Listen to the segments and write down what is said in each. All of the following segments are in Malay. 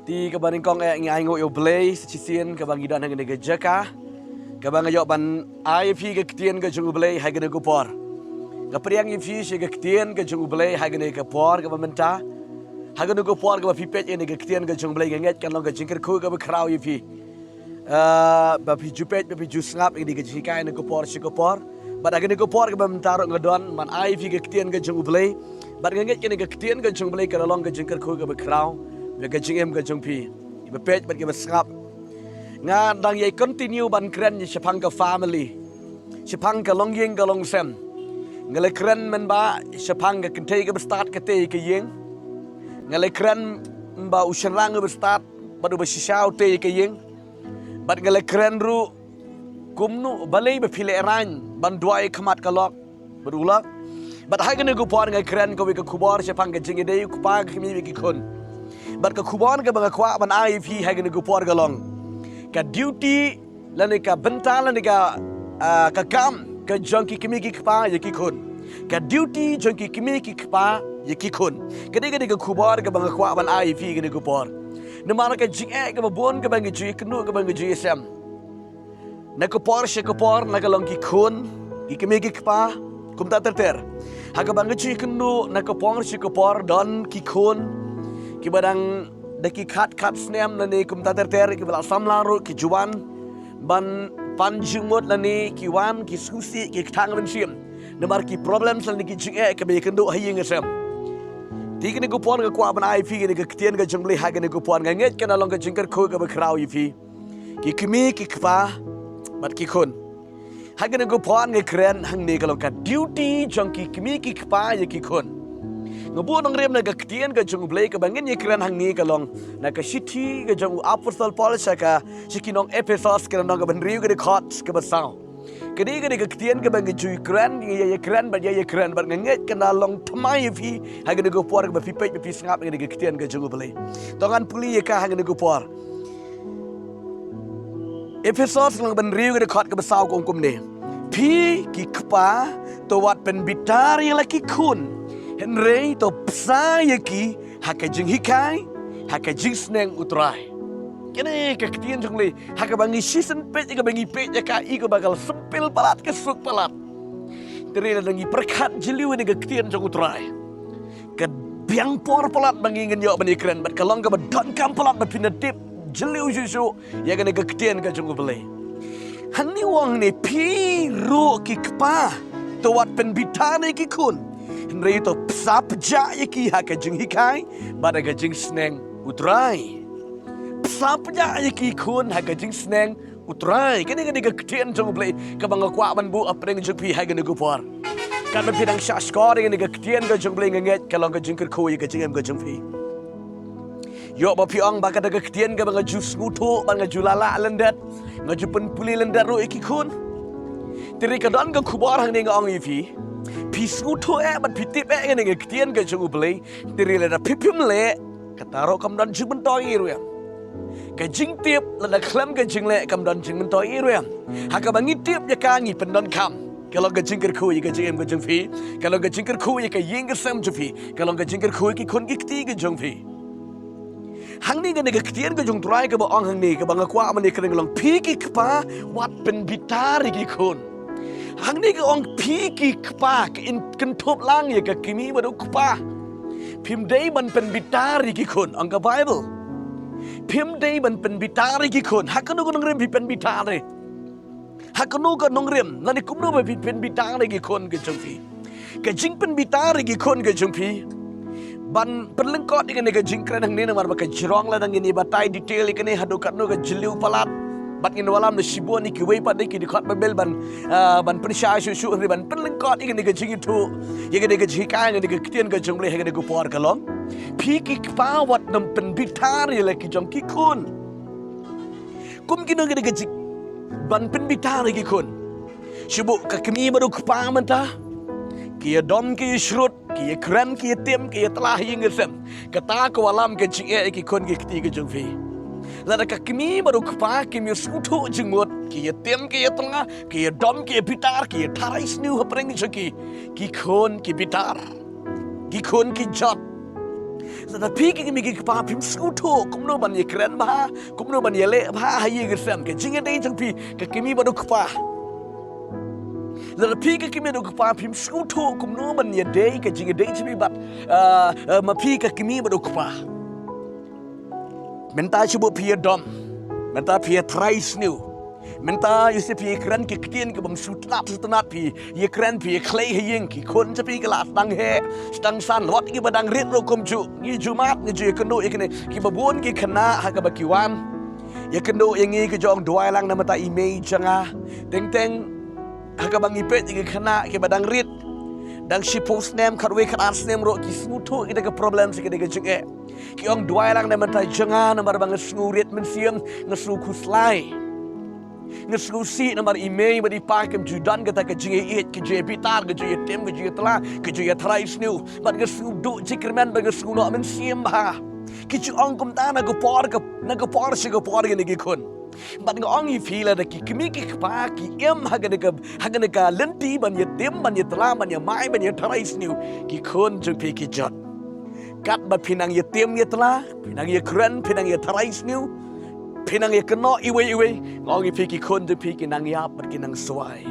Ti kabang kong ngai ngo yo blay sicisian kabang idan hang nega jaka kabang yo ban IF ke ktien ke jung blay hang nega por kapriang if shi ke ktien ke jung blay hang nega por kabang menta hang nega por kabang pipet nega ktien ke jung blay nget kan long ke jingker khu kabang kraw if ba pi jupet ba pi jusngap nega jikai nega por shi ko por ba hang nega por kabang menta ro ngadon man IF ke ktien ke jung blay ba nget ke nega ktien ke jung blay kan long ke jingker khu kabang kraw Bagi jingem ke jengpi, ibu pej bagi berskap. Ngan dang ye continue ban keren ye sepang ke family, sepang ke long yeng ke long sem. Ngalai keren men ba sepang ke kentei ke bestart ke tei ke yeng. Ngalai keren ba usirang ke bestart badu bersisau tei ke yeng. Bat ngalai keren ru kumnu balai bepilih eran ban duai kemat kalok berulak. Bat hai kena kupon ngalai keren kowe ke kubor sepang ke jingi dei kupang ke kmie ke Khun. Bat ke kubon ke banga kwa ban IF hai kena kupor galong. Ka duty lani ka bental lani ka kam ke Jong kmie ke kpa ye ke Khun. Ka duty Jong kmie ke kpa ye ke Khun. Kadi ke kubor ke banga kwa ban IF kena kupor. Namara ke jing ke babon ke banga ju kenu ke banga ju sem. Na kupor she kupor na galong ke Khun kmie ke kpa kum ta ter. Ha ke banga ju kenu na kupor she kupor don ke Khun. Ki badang daki kat snem lani kum ta ter ki bala samlaru ki juan ban panjumut lani ki wan ki susi ki tang ben sim namar ki problems lani ki jinge ke be kendo haying sem ti ni kupon ke kwa ban IF ni ke ktien ke jungli ha ke ni kupon nget kana long ke jingker khu ke be kraw IF ki kmi ki kpa bat ki Khun ha ke ni kupon ke kren hang ni kalong ka duty jong ki kmi ki kpa ye ki Khun Ngebu nang rem na ke ktien ke jung blay ke bangin ye kren hang ni kalong na ke city ke jung apostol Paul ka sikinong Ephesus ke nang ke benriu ke khot ke besau ke di ke ktien ke bangin ju kren ye kren ba ye kren ba nget ke na long tmai fi ha ke go por ke fi pe fi ngap ke ktien ke jung blay tongan puli ye ka hang ke go por Ephesus nang benriu ke khot ke besau kong kum ne pi ki kpa to wat pen bitar ye laki Khun Henry to psaya ki hakajing hikai hakajing sneng utrai. Kini kektian jungli hakabangi season page ka bangi page ka iko bakal sempil palat ke suk palat. Teri dangi perkat jeliu ni kektian jung utrai. Ke biang por palat bangi ngen yo bani keren bat kalong ka badon kam palat bapinatip jeliu susu ya kene kektian ka jung belai. Hani wang ni pi ru ki kpa to wat pen bitane ki Khun. Henry to psapja yaki hakajing hikai bada gajing sneng utrai psapja yaki Khun hakajing sneng utrai kini ke ktien jong play ka banga kwa ban bu apreng jpi ha gane gupor kan ba pidang sha score ke ktien ga jong play nget kalong ka jingker khu ye ka jingem ga jong phi yo ba piong ba ka da ktien ga banga jus ngutu banga julala lendat ngajupen puli lendat ro iki Khun tiri ka don ga khubor hang ni nga ong ifi Pisku tu bat pitip ni ktien ke jung blay tiri le pipim le kataro kam dan jing mentoi iru ya ke jing tip le klem ke jing le kam dan jing mentoi iru ya ha ka bangi tip ya ka ngi pendon kam kalau ke jingker khu ke jing ke jung phi kalau ke jingker khu ke ying ke sam ju phi kalau ke jingker khu ki Khun ki kti ke jung phi hang ni ke ktien ke jung trai ke ba ong hang ni ke bang kwa man ni kring long phi ki kpa wat pen bitari ki Khun Hang ni ke ong pi ki kpa in kentup lang ye ke kmie badu kpa. Pim day ban pen bitari ki Khun ong ka Bible. Pim day ban pen bitari ki Khun hakanu ko ngrem pi pen bitari. Hakanu ko ngrem lani kumno ba pi pen bitari ki Khun ke jungpi. Ke jing pen bitari ki Khun ke jungpi. Ban perlengkot ikane ke jing kren hang ni namar ba ke jirong la dang ni batai detail ikane hadukat no ke jeliu palat. Bat ngin walam na sibuan ni kiway pa ki dikot babel ban pensya susu ni ban penlengkot ikan ke jing itu ya ke jika yang ke ktien ke jung le ke ke por kalong pi ki pawat nam pen bitar ya ki jong ki Khun kum kino ke jik ban pen bitar ki Khun sibu ka kmie baru kpa menta ki dom ki shrut ki kran ki tem ki telah ying sem kata ko walam ke jing ki Khun ki kti ke jung fi Lada ka kmie baru kpa kmie sutu jengmut ki tem ki tengah ki dom ki bitar ki tarai snu hapreng jeki ki Khun ki bitar ki Khun ki jot Tetapi kami kepala pim skuto, kumno ban ye keren bah, kumno ban ye le bah haye gesem ke jinga dei jang pi ke kami badu kepa. Tetapi kami badu kepa pim skuto, kumno ban ye dei ke jinga dei jang pi bat mapi ke kami badu kepa. Menta cuba pi dom, menta pi trais new. Menta you pi keren ke ketien ke bam sutenat pi ye keren pi clay hayeng ki kon tapi ke lat dang he stang san lot ki badang rit ro kom ju ni jumat ni ju kendo ikene ki babon ki khana ha ka bakiwan ye kendo ye ngi ke jong duai lang na mata image janga teng teng ha ka bang ipet ki khana ki badang rit dang shi post name khatwe khat name ro ki smuto ida ke problem si ke de jenge ki ong duai lang na mata janga na mar bang snurit men siam ngesu kuslai ngesu si namar email badi pakem judan kata ke jinge it ke je bitar ke je tem ke je tala ke je trais new bat ngesu do jikrman ba ngesu no men sim ha ki ju ong kum ta na go por si go por ge ni kun bat ngo ong i feel da ki kimi ki pa ki em ha ge ka lenti ban ye tem ban ye tala ban ye mai ban ye trais new ki kun ju pi ki jot kat ba pinang ye tem ye tala pinang ye kren pinang ye trais new Pinang ye kena iwe ngong ipi ki kun de pi kinang yap bat kinang suai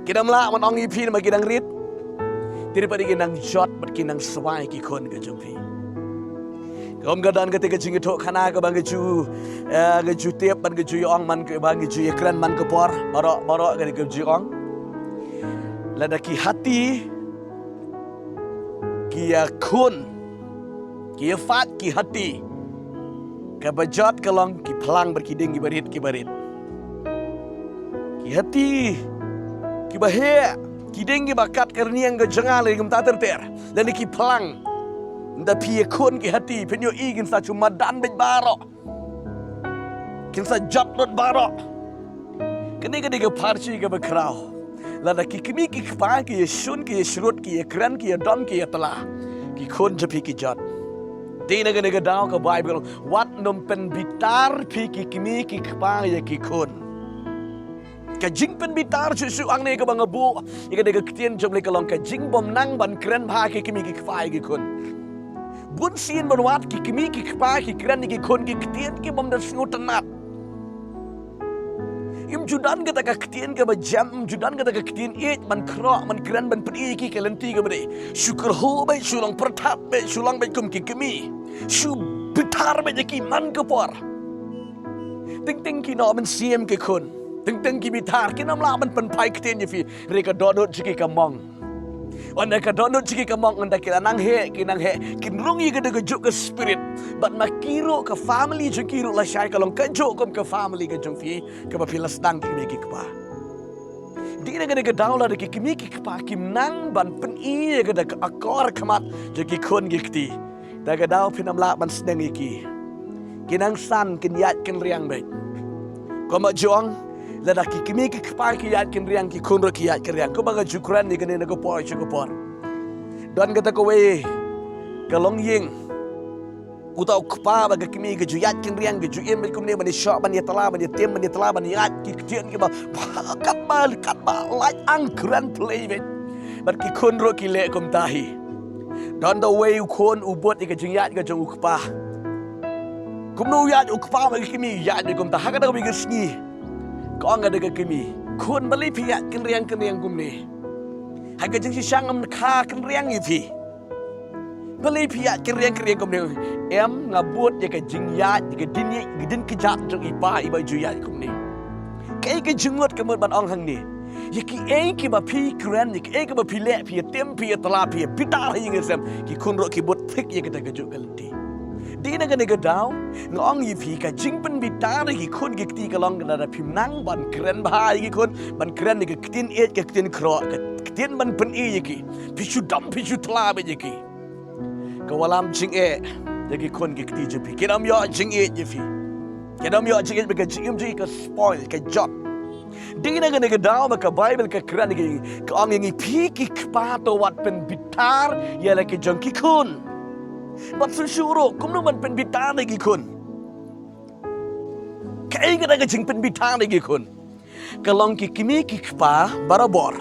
kinam la man ong ipi ma kinang rit daripada kinang jot bat kinang suai ki kun ke jumpi kom gadan ke te ke jing tok khana ke bang ke ju tiap ban ke ju ong man ke bang ke ju ekran man ke por barok ke ju ong lada ki hati ki ya kun ki ya fat ki hati kabajat kalong ki pelang berkiding ki barit ki hati ki bahaya kiding ki bakat kerniang ke jangal ki mta terter dan ki pelang nda pi kun ki hati penyo igin sa cuma dan bet baro kin sa jat lot baro kene ke parchi ke bakrau lada ki kimi ki pa ki shun ki shrut ki kran ki don ki tala ki kun japi ki jat Dina gana daw ka Bible wat num pen bitar pi ki kimi ki kpa ya ki kun ka jing pen bitar su ang ne ka bang bu ika de ka ktien jom le ka long ka jing bom nang ban kren pha ki kimi ki kpa ki kun bun sin ban wat ki kimi ki kpa ki kren ki kun ki ktien ki bom da snutanat im judan ka ka ktien ka ba jam judan ka ka ktien it man kro man kren ban pri ki kalenti ka bade syukur ho ba sulong pertap ba sulang ba kum ki kimi Shu bitar be ki man ke por. Ting ki no man siem ke kun. Ting ki bitar ki nam la man pen pai kten ye fi reka donut chiki kamong. Wan ka donut chiki kamong anda ki nang he kin rungi ke de juk ke spirit. But makiro ke family jukiro la shai kalong ka juk kom ke family ke jung fi ke ba pilas dang ki me ki pa. Di na ke daula de ki mi ki pa kim nang ban pen i ke de akor khamat jeki kun gikti. Daga daw pinamla ban sneng iki kinang san kin yat kin riang be ko ma jong lada ki kimi ki kpa ki yat kin riang ki kun ro ki yat kin riang ko baga jukran ni kene ko por don kata ko we kalong ying utau kpa baga kimi ki ju yat kin riang ki ju em kum ne ban shop ban yatala ban yatem ban yatala ban yat ki tien ki ba kat ba like ang grand play be bat ki kun ro ki le kum tahi Don the way you kon ubot ika jingyat ka jong ukpa. Kumno yat ukpa ma kimi yat kum ta hakada ko bigas ni. Ko anga de kimi. Kon bali pi yat kin riang kumni. Haga jing si sangam kha kin riang ipi. Bali pi yat kin riang kumni. Em ngabot ya ka jingyat ka dinye din ki jat jong ipa iba ju yat kumni. Kai ka jingot kamot ban ong hang ni. Yaki ki ba pi kren ki ba pi le pi tem pi tala pi pitar hinga sem ki kunro ki bot thik ye kita ka jugalti di na ga daw ngong yi pi ka jingpen bitar ki kun ki ti ka long na pi nang ban kren ba ki kun ban kren ki tin et ki tin kro ki tin ban pen i ki pi chu dam pi chu tala be ki ka walam jing e ki kun ki ti je pi kinam yo jing e je fi kinam yo jing e be ka jing ka spoil ka jot Di na gana daw maka Bible ka kran ki ang ngi piki pato wat pen bitar ya la ki jong ki kun. Bat susuro kum no man pen bitar ki kun. Kai gana ka jing pen bitar ki kun. Kalong ki kimi ki pa barabor.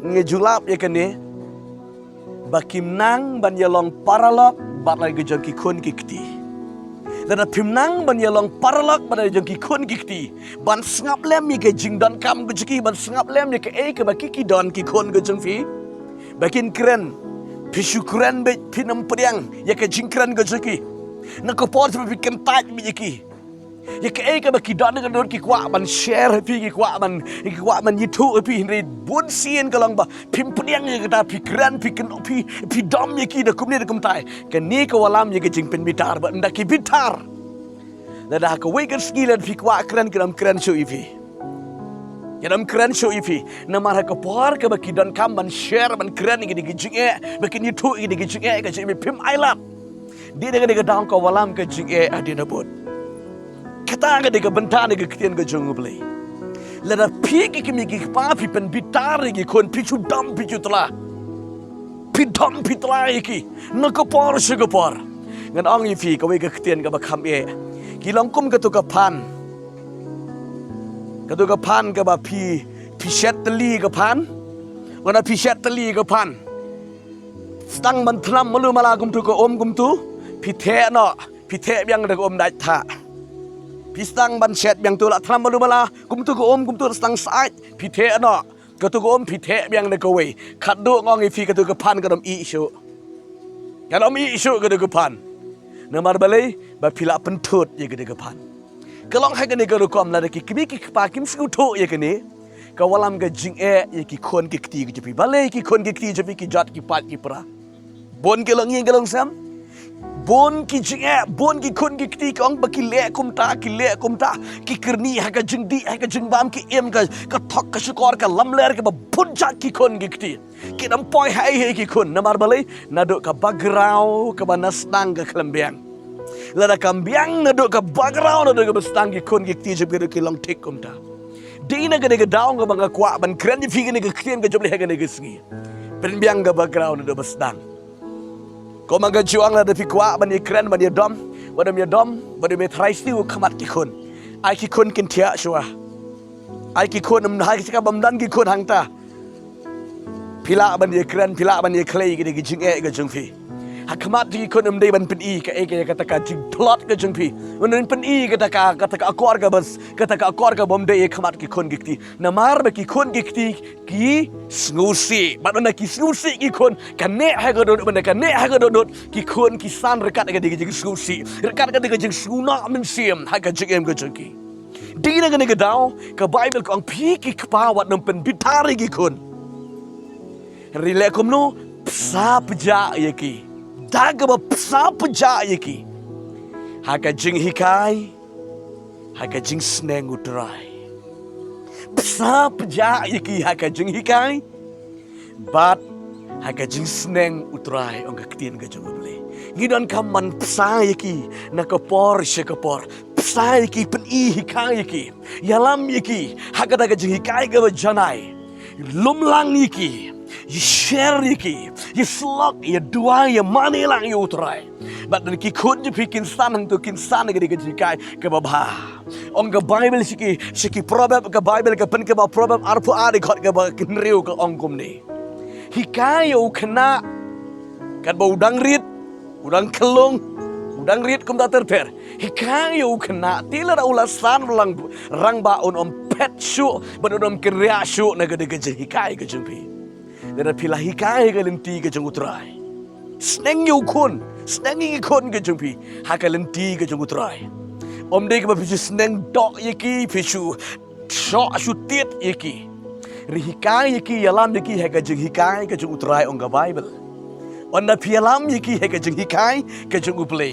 Nge julap ya kene. Bakim nang ban ya long paralok bat lai ke jong ki khun ki kti lada phimnang ban yalong paralak ban jong ki khun ki kti ban sngap lem mi ke jing don kam ke jiki ban sngap lem mi ke ke ba ki don ki khun ke jong fi bakin kren pishu kren be pinam priang ya ke jing kren ke jiki na ko por bi ken taj mi jiki ya ke ba ki don ke don ki kwa ban share pi ki kwa man yitu pi ri bun sien ka lang ba phim priang ye ta pi kren pi ken pi dom ye ki da kum ni da kum tai ke ni ko walam ye ke jing pen bitar ba nda ki bitar lada ka we kan skill pi kwa kren kren show ipi ya dam kren show ipi na mar ka por ka ba ki don kam ban share ban kren ni ki jing e ba kin yitu ki jing e ka jing phim island di de dang ko walam ka jing e adina bot kata ga de benta ne ga kien ga jong blai lada pi ki mi ki pa pi pen bitar ki kon pi chu dam pi chu tla pi dam pi tla ki na ko por se ko por ngan ong yi fi ka we ga kien ga ba kham e ki long kum ka tu ka pan ka ba pi shet tli ka pan wana pi shet tli ka pan stang man thlam malu mala kum tu ko om kum tu pi the no pi the byang da om dai tha Pistang ban shet biang tu la thlam malu mala kum tu ko om kum tu stang sai pi the no ka tu ko om pi the biang ne ko we khat du ngong i fi ka tu ka pan ka dom I shu ka dom I shu ka tu ka pan na mar balai ba phila pen thut ye ka tu ka pan ka long hai ka ne ka ru kom la ki ki ki pa kim sku tho ye ka ne ka walam ka jing e ye ki khon ki kti ki pi balai ki khon ki kti je pi ki jat ki pat ki pra bon ke long yin ka long sam bon ki jing e bon ki khun ki kti kong ba ki le kum ta ki kirni ha ka jing di ha ka jing bam ki em ka thok ka shukor ka lam ler ka ba bun ja ki khun ki kti ki dam poi hai he ki khun na mar balai na do ka bagrau ka ba nasdang ka klembiang la da kambiang na do ka bagrau na do ka bastang ki khun ki kti je ki long tik kum ta dina ka de ka daung ka ba kwa ban kren ni fi ka kien ka joble ha ka ne ka sngi pen biang ka bagrau na do bastang ko maga juang la de fi kwa ban ye kren ban ye dom wadam ye dom wadam ye trai stiu khamat ki khun ai ki khun kin thia shwa ai ki khun nam hai ki ka bam dan ki khun hang ta phila ban ye kren phila ban ye clay ki de ki jing e ga jung fi ha khamat ki khun nam de ban pen I ka e ka ta ka jing plot ga jung fi un pen I ka ta ka akor ga bas ka ta ka akor ga bom de ye khamat ki khun ki na mar ba ki khun ki ki snusi ban na ki snusi ki khun kan ne ha ga do ban kan ne ha ga do ki khun ki san rekat ga de ki snusi rekat ga de ki jing snuna min sim ha ga jing em ga jung ki di na ga ne ga daw ka bible ko ang pi ki pa wat nam pen bitari ki khun rile kom no psa pja ye ki daga ba psa pja ye ki ha ga jing hikai ha ga jing sneng utrai psa pja ye ki ha ga jing hikai bat ha ga jing sneng utrai ong ga ktien ga jong ble ngidon kam man psa ye ki na ka por she ka por psa ye ki pen I hikai ye ki yalam ye ki ha ga daga jing hikai ga ba janai lum lang ye ki you share ye ki you slok ye dua ye mani lang ye utrai bat dan ki khun je pi kin san hang tu kin san ga de ga jikai ka ba ba ong ga bible siki proverb ga bible ga pen ka ba proverb arpu a de khot ga ba kin riu ka ong kum ni hikai u khna kan ba udang rit udang kelung udang rit kum ta ter hikai u khna tila da ulasan lang rang ba on pet shu ba on kin ria shu na ga de ga hikai ga jumpi da pila hikai ga lenti ga jung utrai sneng yu khun sneng ngi khun ga jumpi ha ka lenti ga jung utrai om de ga ba pichu sneng dok ye ki pichu sho shu tiet ye ki ri hikai ye ki yalam de ki ha ga jung hikai ga jung utrai on ga bible on da pialam ye ki ha ga jung hikai ga jung uplay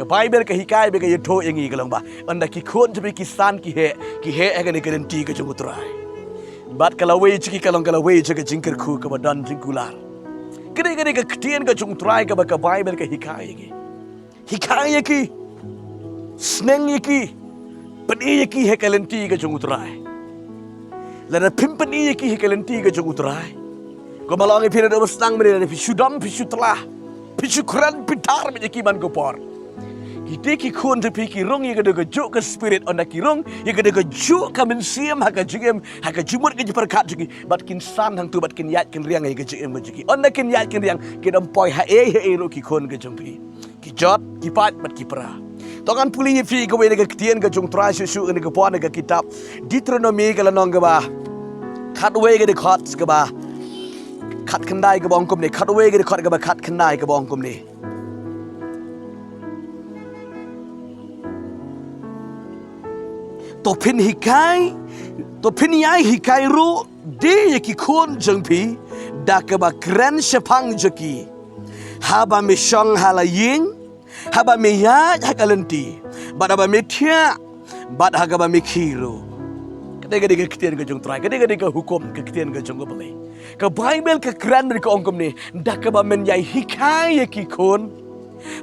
ka bible ka hikai be ga yetho ye ngi ga lang ba on da ki khun je ki san ki he ha ga ne ga lenti ga jung utrai bat kalawe chiki kalong kalawe chaka jingkar khu ka badan jingkular kede ka ktien ka chung try ka ba ka bible ka hikai ki sneng ki pani ki he kalenti ka chung try la pimpani ki he kalenti ka chung try ko malong phi na stang mene phi shudam phi shutla phi shukran pitar me ki ban ko por Kita ki khun te pi ki rong ye ga juk ka spirit on da ki rong ye ga juk ka men siam ha ka jigem ha ka jumut ka perkat jigi bat kin san hang tu bat kin yat kin riang ye ga jigem jigi on da kin yat kin riang ki dam poi ha e ro ki khun ga jumpi ki jot ki pat bat ki pra tongan puli fi ko we ga ktien ga jong trai su ga ga pon ga kitab Deuteronomy ga lanong ga ba khat we ga de khot ga ba khat khandai ga bong kum ni khat we ga de khot ga ba khat khandai ga bong kum ni to pin hikai to pin yai hikai ru de ki khun jeng pi da ka ba kren shapang jaki haba me shong hala ying haba me ya hakalenti bada ba me thia bad haga ba me khiro kadega dega ktien ga jong trai kadega dega hukum ka ktien ga jong bale ka bible ka kren ka ongkom ni da ka ba men yai hikai ki khun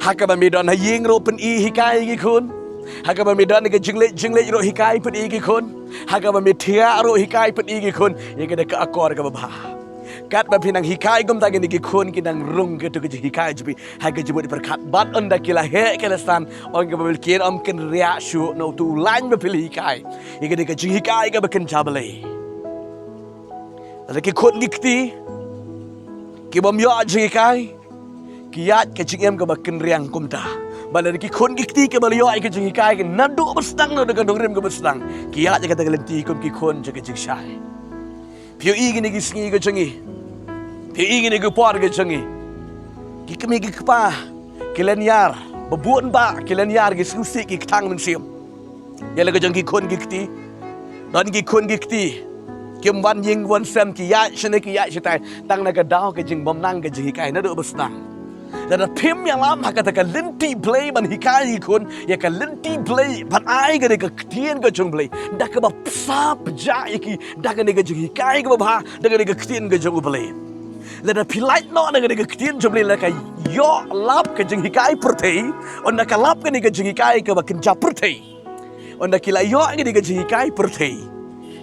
hakaba me don ha ying ro pen I hikai ki khun hakaba me don ga jingle ro hikai pen I ki khun hakaba me thia ro hikai pen I ki khun ye ga ka akor ga ba kat ba pinang hikai gum ta gini ki khun ki nang rung ke tu ke hikai jibi ha ke jibu di perkat bat on da kila he kila stan on ke bil kir om ken ria shu no tu lain ba pil hikai ye ke jing hikai ga ba ken jabale ada ki khun dikti ki bom yo jing hikai ki yat ke jing em ga ba ken riang kum ta bala ki khun dikti ke bal yo ke jing hikai ke nadu bestang no dengan rim ga bestang ki yat ga ta galenti kum ki khun je ke jing shai Pio gini ki singi ke cengi Pio gini ke puar ke cengi Ki kami ki kepa Kilen yar Bebuan ba Kilen yar ki susi ki ketang men siam Yala ke cengi khun ki kti Dan ki khun ki kti Kim wan ying wan sem ki ya shene ki ya shitai Tang na ka dao ke jing bom nang ke jing hikai na do besnang Dan pim yang lam hakata ka linti play ban hikai khun ya ka linti play ban ai ga ka ktien ka jong play da ka ba sap ja ki da ka ne ka jing hikai ka ba da ka ne ka ktien ka jong play la da pilai no na ka ktien jong play la ka yo lap ka jing hikai pertei on na ka lap ka ne ka jing hikai ka ba kin ja pertei on na kila yo ga ne ka jing hikai pertei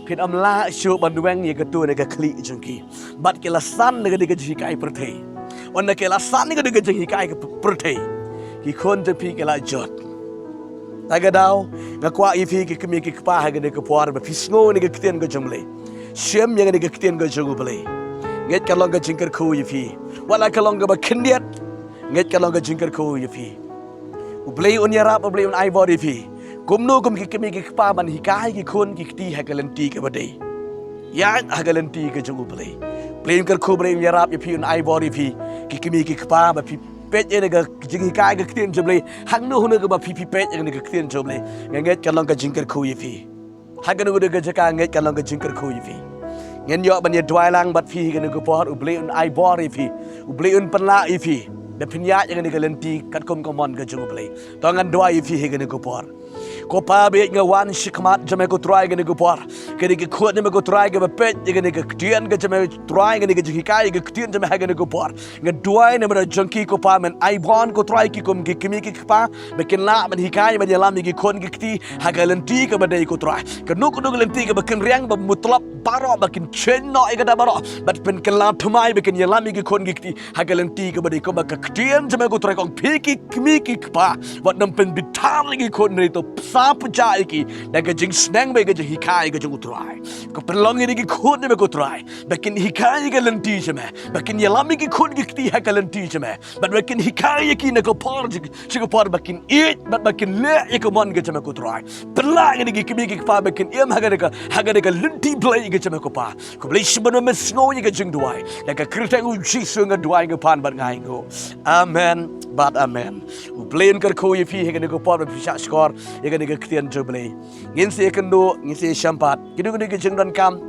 pin am la shu ban duang ye ka tu ne ka kli jong ki bat kila san ne ka jing hikai pertei on na kela san ni ga de jing hikai ke pertei ki khon te pi kela jot taga dau nga kwa I fi ki kmi ki pa ha ga de ke puar ba fisngo ni ga ktien ga jomle shem yang ni ga ktien ga jogu ble nget ka long ga jingker khu I fi wala ka long ga ba khendiat nget ka long ga jingker khu I fi u ble on yara ba ble on ai body fi kum no kum ki kmi ki pa ban hikai ki khon ki kti ha ga lenti ka ba de ya ha ga lenti ga jogu ble Plain ker khu brain yarap ya pi un ai body pi ki kimi ki kpa ba pi pet ye ga jing kai ga ktien joble hang no hunu ga ba pi pet ye ga ktien joble nget ka long ga jing ker khu ye pi ha ga no ga jaka nget ka long ga jing ker khu ye pi ngen yo ban ye dwai lang bat pi ga no ga por u ble un ai body pi u ble un pan la I pi da pinya ye ga lenti kat kom komon ga jung ble to ngan dwai pi ga no ga por ko pa be nga wan shikmat jame ko try ga ne ko por ke ni ko ne ko try ga pet ga ne ga ktien ga jame try ga ne ga hikai ga ktien jame ha ga ne ko por nga duai ne ma junkie ko pa men ai bon ko try ki kom ki kimi ki pa be ken la man hikai man yalam gi kon gi kti ha ga lenti ka ba dai ko try ka no ko lenti ga ba ken riang ba mutlab baro ba ken chen no ga da baro bat pen ken la thmai be ken yalam gi kon gi kti ha ga lenti ka ba dai ko ba ka ktien jame ko try kong pi ki kimi ki pa wat nam pen bitar gi kon ne to sap jai ki da ga jing snang be ga hikai ga jung try ko perlong ni gi khon ne ko try bakin hikai ga lenti jame bakin yalami gi khon gi kti ha ga lenti jame but bakin hikai ki ne ko por ji ko por bakin it but bakin le ye ko mon ga jame ko try perlang ni gi kimi gi pa bakin em ha ga lenti play ga jame ko pa ko play shibano me snow ga jing duai da ga krita u ji su ga duai ga pan bat ngai go amen but amen u play en kar ko ye fi ga ne ko por ba sha skor ye ga ne ga ktien joble ngin se kendo ngin se shampat kidu ga ne ga jing don kam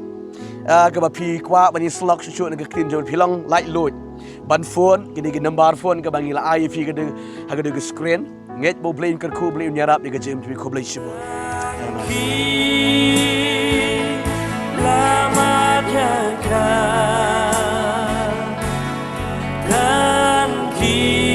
ka ba pi kwa ba ni slok shu ne ga ktien joble pilong light load ban phone ga ne ga number phone ka bang ila ai fi ga de ha ga de screen nget bo play kar ko play nyarap ni ga jim tu ko play shibo lama jaga kan ki